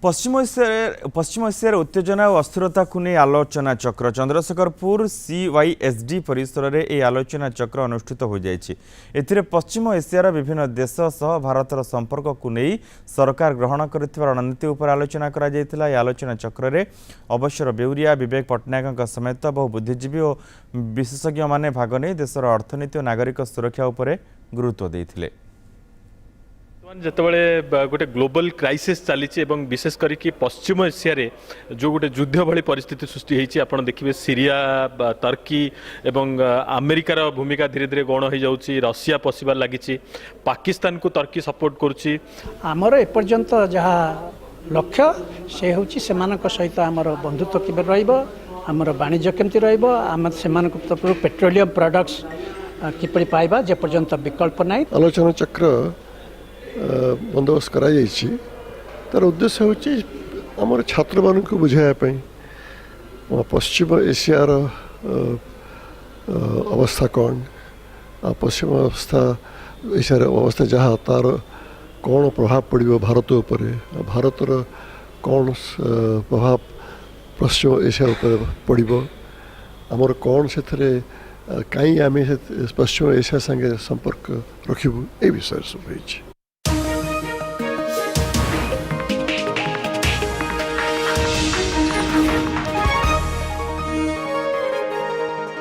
पश्चिम एशियार उत्तेजना और अस्थिरता को नहीं आलोचना चक्र चंद्रशेखरपुर CYSD परिसर में यह आलोचना चक्र अनुष्ठित हो जाए। पश्चिम एशियार विभिन्न देश सह भारतर संपर्क को नहीं सरकार ग्रहण कर रणनीति उपर आलोचना करा। आलोचना चक्र में अवसर बेउरिया विवेक पट्टनायक समेत बहु बुद्धिजीवी और विशेषज्ञ माने भाग नहीं देशर अर्थनीति और नागरिक सुरक्षा उपर गुरुत्व देते। जितेबाला गोटे ग्लोबल क्राइसिस चली विशेष करके पश्चिम एशिया रे जो गोटे युद्ध भली परिस्थिति सृष्टि होती आप देखिए सीरिया टर्की एवं अमेरिकार भूमिका धीरे धीरे गौण हो जाऊँगी रशिया पशिबार लगी पाकिस्तान को टर्की सपोर्ट करुच्ची आमर एपर्यंत जहाँ लक्ष्य से हूँ सहित आमर बंधुत्व केबे रहिबो आमर वाणिज्य केमती रहिबो आम से तरफ पेट्रोलियम प्रोडक्ट्स किपरि पाइबा जे पर्यंत विकल्प नहीं। आलोचना चक्र बंदोबस्त कराई तार उद्देश्य हूँ आमर छात्र मान बुझाई पश्चिम एशियार अवस्था कौन पश्चिम एशियार अवस्था जहाँ तार कौन प्रभाव पड़ो भारत उपर भारतर कौन प्रभाव पश्चिम एशिया उपर पड़ो आमर कौन से कहीं आम पश्चिम एशिया संगे संपर्क रखिबू ए विषय सब होइछि।